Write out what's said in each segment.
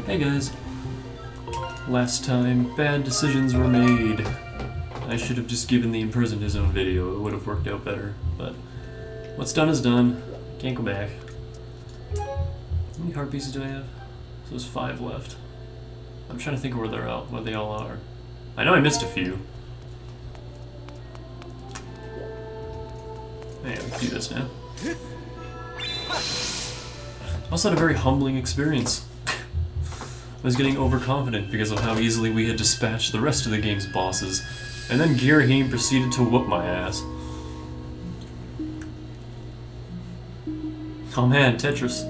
Hey guys. Last time, bad decisions were made. I should have just given the imprisoned his own video. It would have worked out better. But what's done is done. Can't go back. How many heart pieces do I have? So there's 5 left. I'm trying to think of where they're out, where they all are. I know I missed a few. Yeah, we can do this now. Also had a very humbling experience. I was getting overconfident because of how easily we had dispatched the rest of the game's bosses, and then Girahim proceeded to whoop my ass. Oh man, Tetris.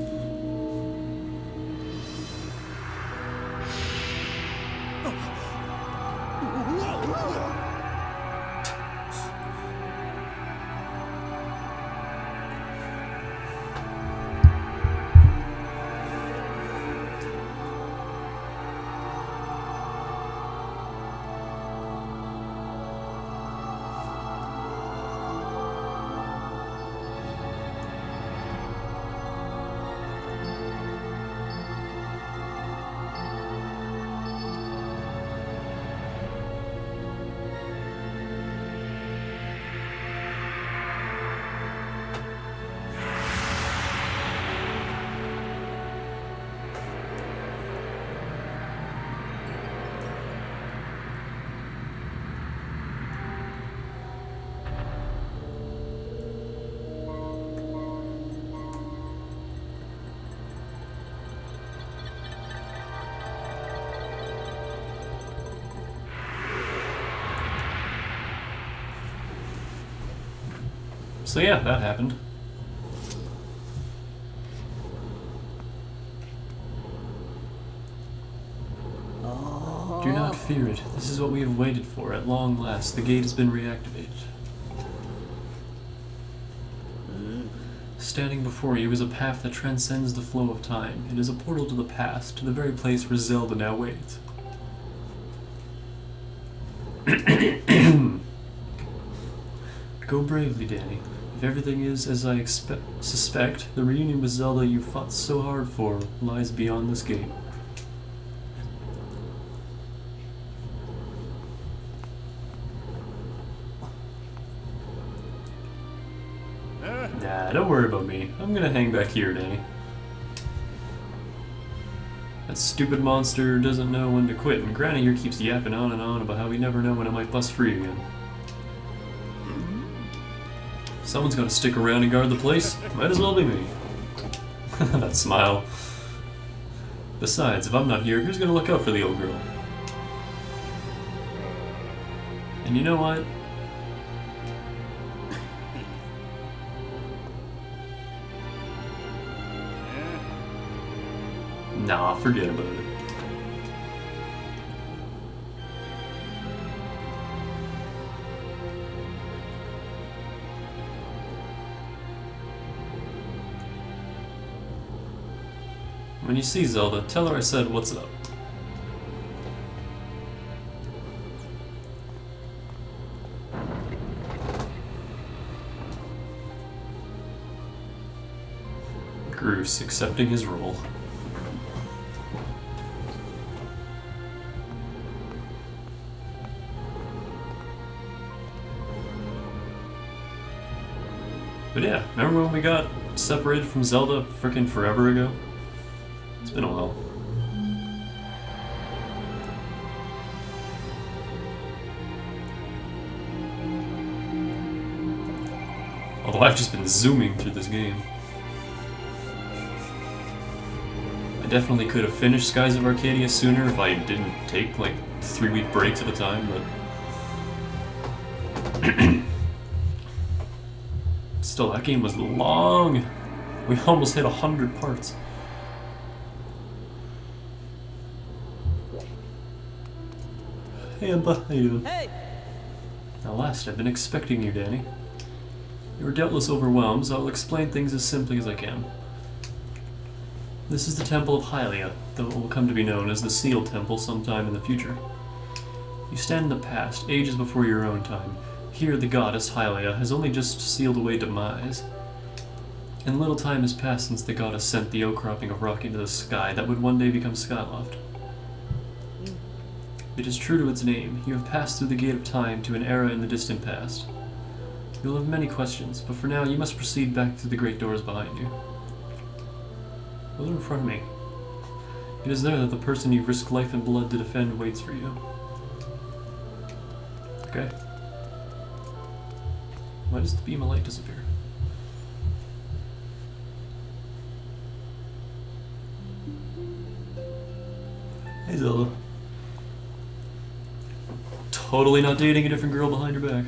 So yeah, that happened. Do not fear it. This is what we have waited for. At long last, the gate has been reactivated. Standing before you is a path that transcends the flow of time. It is a portal to the past, to the very place where Zelda now waits. Go bravely, Danny. If everything is as I suspect, the reunion with Zelda you fought so hard for lies beyond this gate. Nah, don't worry about me. I'm gonna hang back here, Danny. That stupid monster doesn't know when to quit, and Granny here keeps yapping on and on about how we never know when it might bust free again. Someone's gotta stick around and guard the place. Might as well be me. That smile. Besides, if I'm not here, who's gonna look out for the old girl? And you know what? Nah, forget about it. When you see Zelda, tell her I said what's up. Groose accepting his role. But yeah, remember when we got separated from Zelda frickin' forever ago? It's been a while. Although I've just been zooming through this game. I definitely could have finished Skies of Arcadia sooner if I didn't take like 3-week breaks at a time, but... Still, that game was long! We almost hit 100 parts. Hey, Impa, how you doing? Hey! At last, I've been expecting you, Danny. You were doubtless overwhelmed, so I'll explain things as simply as I can. This is the Temple of Hylia, though it will come to be known as the Seal Temple sometime in the future. You stand in the past, ages before your own time. Here, the goddess, Hylia, has only just sealed away demise. And little time has passed since the goddess sent the outcropping of rock into the sky that would one day become Skyloft. It is true to its name. You have passed through the gate of time to an era in the distant past. You will have many questions, but for now you must proceed back through the great doors behind you. Those are in front of me. It is there that the person you've risked life and blood to defend waits for you. Okay. Why does the beam of light disappear? Hey Zelda. Totally not dating a different girl behind your back.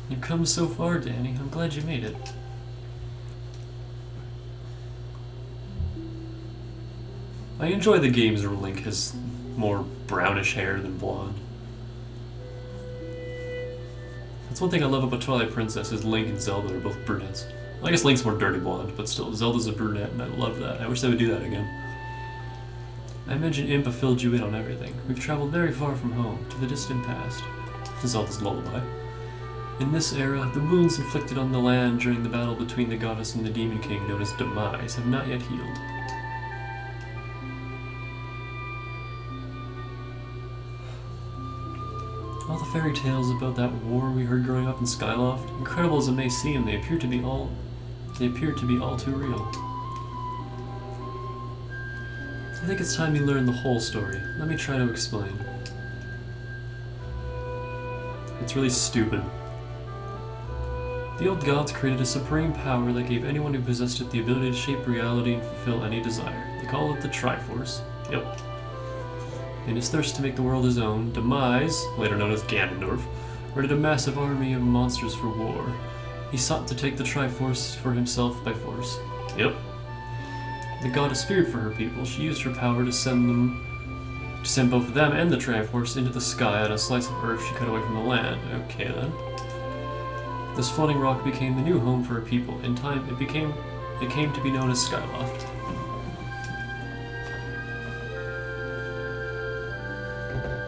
You've come so far, Danny. I'm glad you made it. I enjoy the games where Link has more brownish hair than blonde. That's one thing I love about Twilight Princess is Link and Zelda are both brunettes. I guess Link's more dirty blonde, but still, Zelda's a brunette and I love that. I wish they would do that again. I imagine Impa filled you in on everything. We've traveled very far from home, to the distant past. Zelda's lullaby. In this era, the wounds inflicted on the land during the battle between the goddess and the Demon King known as Demise have not yet healed. All the fairy tales about that war we heard growing up in Skyloft, incredible as it may seem, they appear to be all too real. I think it's time you learn the whole story. Let me try to explain. It's really stupid. The old gods created a supreme power that gave anyone who possessed it the ability to shape reality and fulfill any desire. They call it the Triforce. Yep. In his thirst to make the world his own, Demise, later known as Ganondorf, raided a massive army of monsters for war. He sought to take the Triforce for himself by force. Yep. The goddess feared for her people. She used her power to send both them and the Triforce into the sky on a slice of earth she cut away from the land. Okay then. This floating rock became the new home for her people. In time, it came to be known as Skyloft.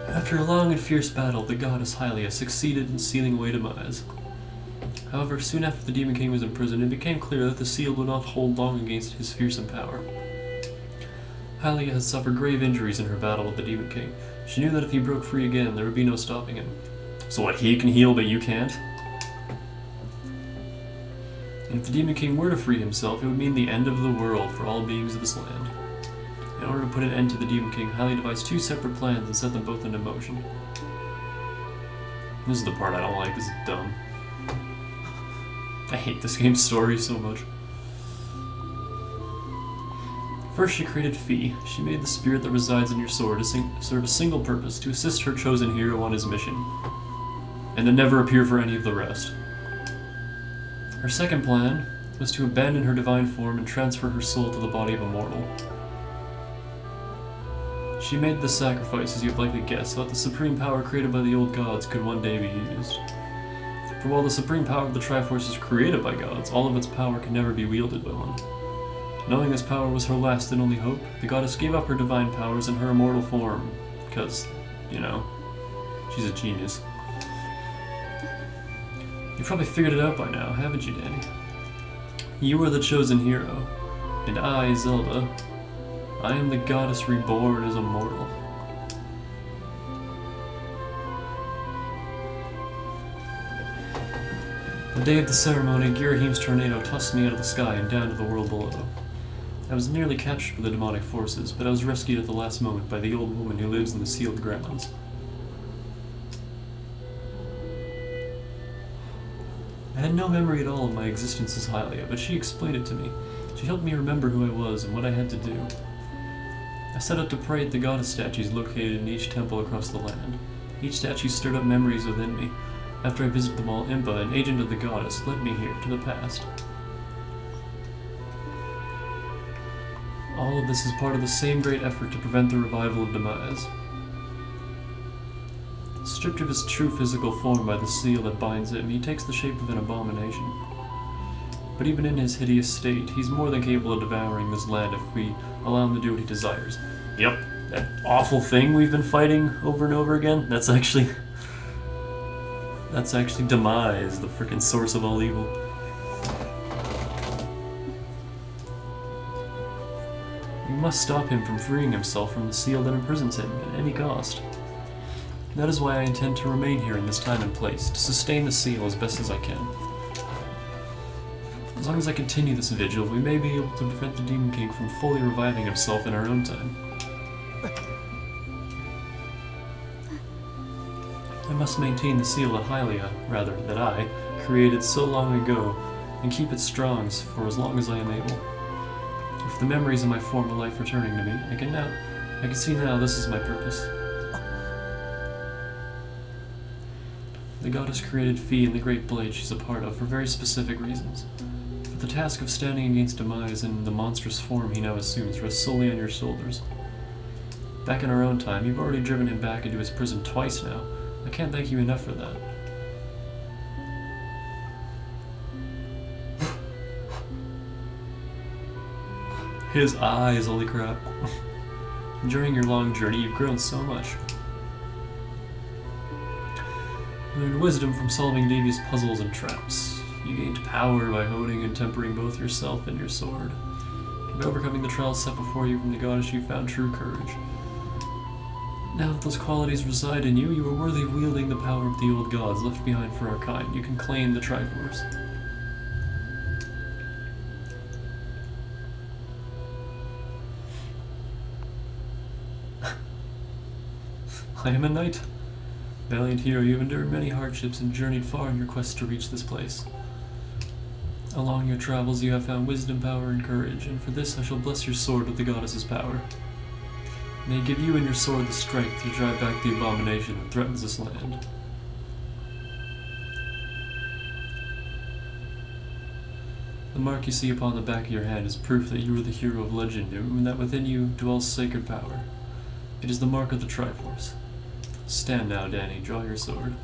After a long and fierce battle, the goddess Hylia succeeded in sealing away Demise. However, soon after the Demon King was imprisoned, it became clear that the seal would not hold long against his fearsome power. Hylia had suffered grave injuries in her battle with the Demon King. She knew that if he broke free again, there would be no stopping him. So what, he can heal but you can't? And if the Demon King were to free himself, it would mean the end of the world for all beings of this land. In order to put an end to the Demon King, Hylia devised two separate plans and set them both into motion. This is the part I don't like, this is dumb. I hate this game's story so much. First, she created Fi. She made the spirit that resides in your sword to serve a single purpose, to assist her chosen hero on his mission, and to never appear for any of the rest. Her second plan was to abandon her divine form and transfer her soul to the body of a mortal. She made this sacrifice, as you've likely guessed, so that the supreme power created by the old gods could one day be used. For while the supreme power of the Triforce is created by gods, all of its power can never be wielded by one. Knowing this power was her last and only hope, the goddess gave up her divine powers and her immortal form, because, you know, she's a genius. You've probably figured it out by now, haven't you, Danny? You are the chosen hero, and I, Zelda, I am the goddess reborn as a mortal. The day of the ceremony, Girahim's tornado tossed me out of the sky and down to the world below. I was nearly captured by the demonic forces, but I was rescued at the last moment by the old woman who lives in the sealed grounds. I had no memory at all of my existence as Hylia, but she explained it to me. She helped me remember who I was and what I had to do. I set out to pray at the goddess statues located in each temple across the land. Each statue stirred up memories within me. After I visited them all, Impa, an agent of the goddess, led me here, to the past. All of this is part of the same great effort to prevent the revival of Demise. Stripped of his true physical form by the seal that binds him, he takes the shape of an abomination. But even in his hideous state, he's more than capable of devouring this land if we allow him to do what he desires. Yep, that awful thing we've been fighting over and over again, that's actually Demise, the frickin' source of all evil. must stop him from freeing himself from the seal that imprisons him at any cost. That is why I intend to remain here in this time and place, to sustain the seal as best as I can. As long as I continue this vigil, we may be able to prevent the Demon King from fully reviving himself in our own time. I must maintain the seal that I, created so long ago, and keep it strong for as long as I am able. With the memories of my former life returning to me, I can see now this is my purpose. The goddess created Fee and the great blade she's a part of for very specific reasons. But the task of standing against Demise in the monstrous form he now assumes rests solely on your shoulders. Back in our own time, you've already driven him back into his prison twice now. I can't thank you enough for that. His eyes, holy crap. During your long journey, you've grown so much. You learned wisdom from solving devious puzzles and traps. You gained power by honing and tempering both yourself and your sword. By overcoming the trials set before you from the goddess, you found true courage. Now that those qualities reside in you, you are worthy of wielding the power of the old gods left behind for our kind. You can claim the Triforce. I am a knight. Valiant hero, you have endured many hardships and journeyed far in your quest to reach this place. Along your travels you have found wisdom, power, and courage, and for this I shall bless your sword with the goddess's power. May it give you and your sword the strength to drive back the abomination that threatens this land. The mark you see upon the back of your hand is proof that you are the hero of legend, and that within you dwells sacred power. It is the mark of the Triforce. Stand now, Danny. Draw your sword.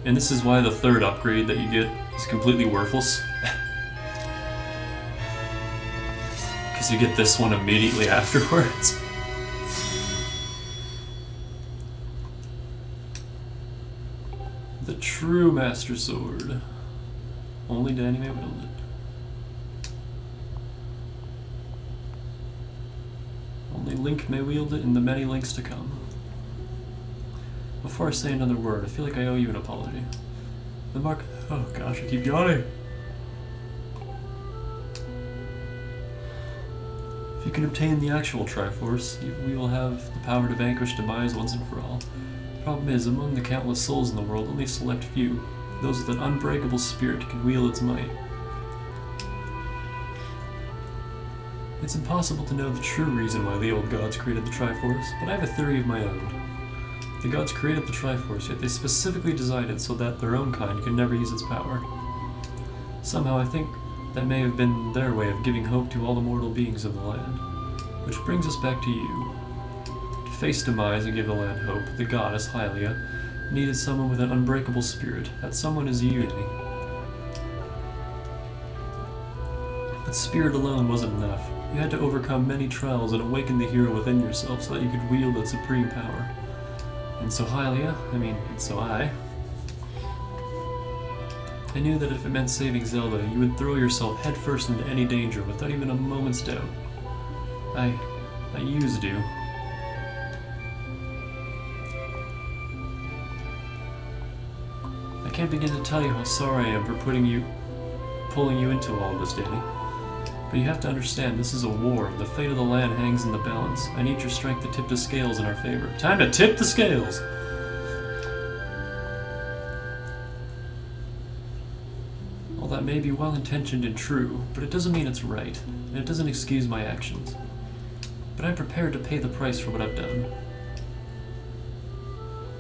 And this is why the third upgrade that you get is completely worthless. Because you get this one immediately afterwards. The true Master Sword. Only Danny may wield it. Only Link may wield it in the many links to come. Before I say another word, I feel like I owe you an apology. The mark... Oh gosh, I keep yawning! If you can obtain the actual Triforce, we will have the power to vanquish Demise once and for all. The problem is, among the countless souls in the world, only a select few, those with an unbreakable spirit, can wield its might. It's impossible to know the true reason why the old gods created the Triforce, but I have a theory of my own. The gods created the Triforce, yet they specifically designed it so that their own kind could never use its power. Somehow I think that may have been their way of giving hope to all the mortal beings of the land. Which brings us back to you. To face Demise and give the land hope, the goddess, Hylia, needed someone with an unbreakable spirit. That someone is you, Danny. But spirit alone wasn't enough. You had to overcome many trials and awaken the hero within yourself so that you could wield that supreme power. And so and so I knew that if it meant saving Zelda, you would throw yourself headfirst into any danger without even a moment's doubt. I used to. I can't begin to tell you how sorry I am for pulling you into all this, Danny. But you have to understand, this is a war. The fate of the land hangs in the balance. I need your strength to tip the scales in our favor. Time to tip the scales! All that may be well-intentioned and true, but it doesn't mean it's right, and it doesn't excuse my actions. But I'm prepared to pay the price for what I've done.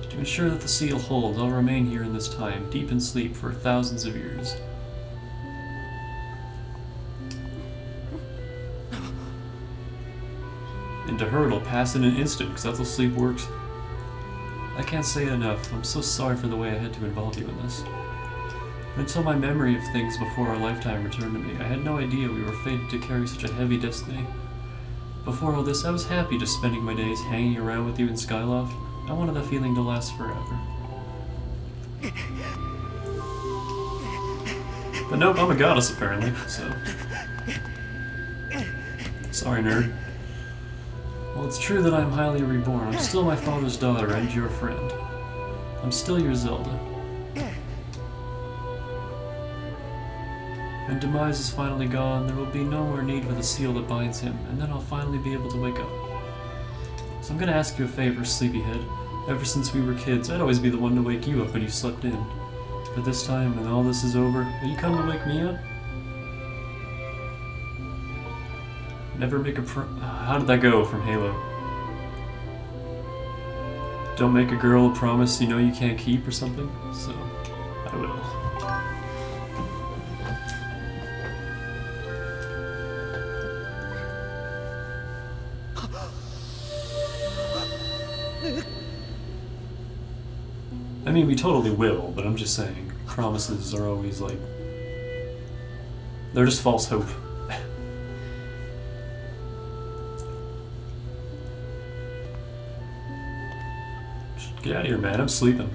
To ensure that the seal holds, I'll remain here in this time, deep in sleep for thousands of years. And to her, it'll pass in an instant, because that's how sleep works. I can't say it enough. I'm so sorry for the way I had to involve you in this. But until my memory of things before our lifetime returned to me, I had no idea we were fated to carry such a heavy destiny. Before all this, I was happy just spending my days hanging around with you in Skyloft. I wanted that feeling to last forever. But nope, I'm a goddess apparently, so... Sorry, nerd. Well, it's true that I'm highly reborn. I'm still my father's daughter and your friend. I'm still your Zelda. When Demise is finally gone, there will be no more need for the seal that binds him, and then I'll finally be able to wake up. So I'm gonna ask you a favor, sleepyhead. Ever since we were kids, I'd always be the one to wake you up when you slept in. But this time, when all this is over, will you come to wake me up? Never make a how did that go from Halo? Don't make a girl a promise you know you can't keep or something? So, I will. I mean, we totally will, but I'm just saying, promises are always like... they're just false hope. Get out of here, man. I'm sleeping.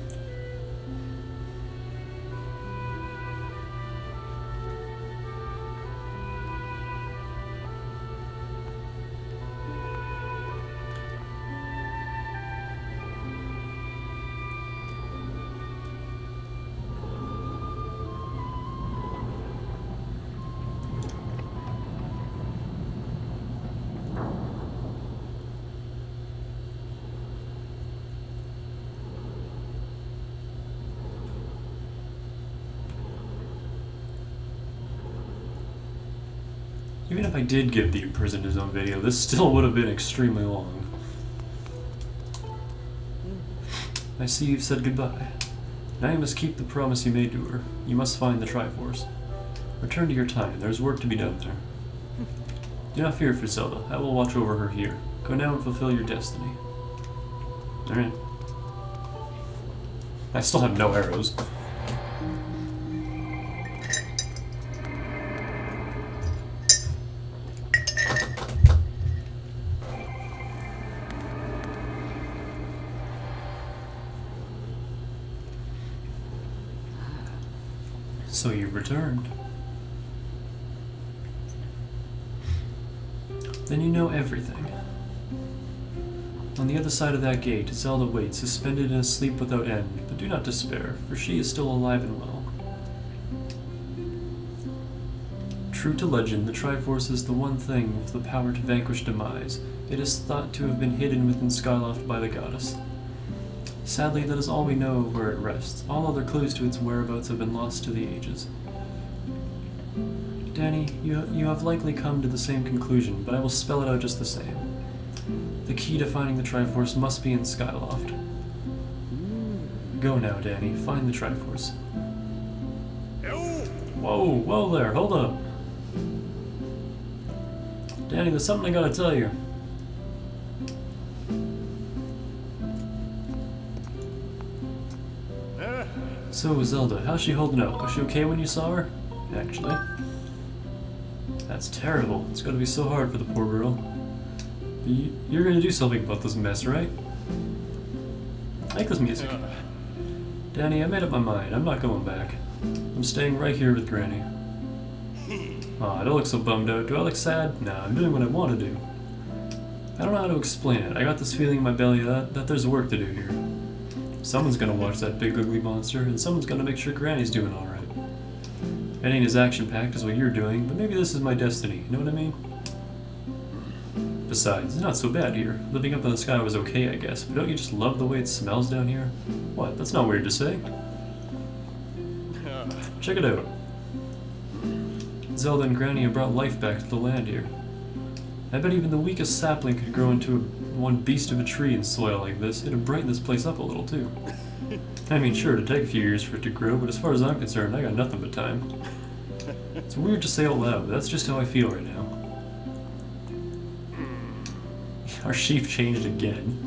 Even if I did give the imprisoned his own video, this still would have been extremely long. I see you've said goodbye. Now you must keep the promise you made to her. You must find the Triforce. Return to your time. There's work to be done there. Do not fear for Zelda. I will watch over her here. Go now and fulfill your destiny. Alright. I still have no arrows. So you've returned. Then you know everything. On the other side of that gate, Zelda waits, suspended in a sleep without end, but do not despair, for she is still alive and well. True to legend, the Triforce is the one thing with the power to vanquish Demise. It is thought to have been hidden within Skyloft by the goddess. Sadly, that is all we know of where it rests. All other clues to its whereabouts have been lost to the ages. Danny, you have likely come to the same conclusion, but I will spell it out just the same. The key to finding the Triforce must be in Skyloft. Go now, Danny. Find the Triforce. Whoa there, hold up. Danny, there's something I gotta tell you. So, Zelda, how's she holding up? Was she okay when you saw her? Actually. That's terrible. It's gotta be so hard for the poor girl. But you're gonna do something about this mess, right? I like this music. Danny, I made up my mind. I'm not going back. I'm staying right here with Granny. Aw, I don't look so bummed out. Do I look sad? Nah, I'm doing what I want to do. I don't know how to explain it. I got this feeling in my belly that there's work to do here. Someone's gonna watch that big ugly monster, and someone's gonna make sure Granny's doing alright. It ain't as action-packed as what you're doing, but maybe this is my destiny, you know what I mean? Besides, it's not so bad here. Living up in the sky was okay, I guess, but don't you just love the way it smells down here? What, that's not weird to say. Check it out. Zelda and Granny have brought life back to the land here. I bet even the weakest sapling could grow into one beast of a tree in soil like this. It'd brighten this place up a little, too. I mean, sure, it'd take a few years for it to grow, but as far as I'm concerned, I got nothing but time. It's weird to say out loud, but that's just how I feel right now. Our sheaf changed again.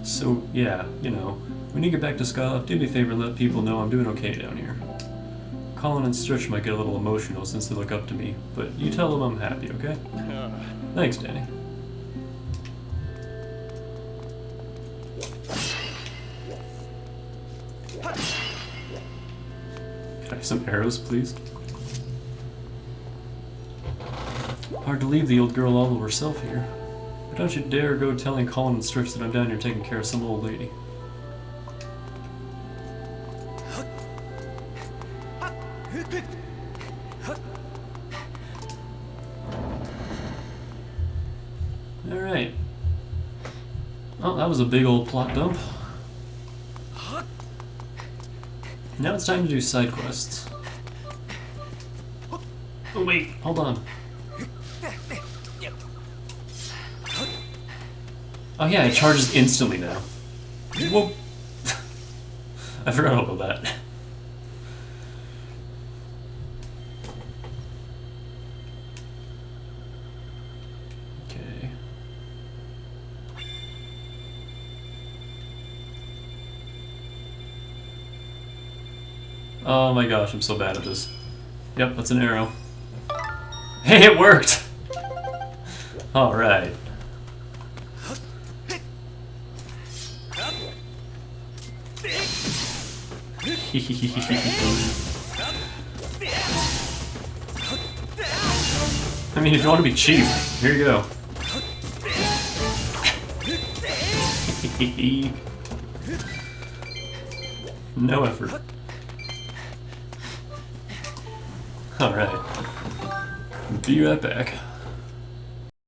So, yeah, you know, when you get back to Skyloft, do me a favor and let people know I'm doing okay down here. Colin and Stretch might get a little emotional since they look up to me, but you tell them I'm happy, okay? Thanks, Danny. Can I have some arrows, please? Hard to leave the old girl all to herself here. But don't you dare go telling Colin and Strix that I'm down here taking care of some old lady. Alright. Oh, that was a big old plot dump. Now it's time to do side quests. Oh wait, hold on. Oh yeah, it charges instantly now. Whoa. I forgot all about that. Okay. Oh my gosh, I'm so bad at this. Yep, that's an arrow. Hey, it worked! Alright. I mean, if you want to be cheap, here you go. No effort. Alright. Be right back.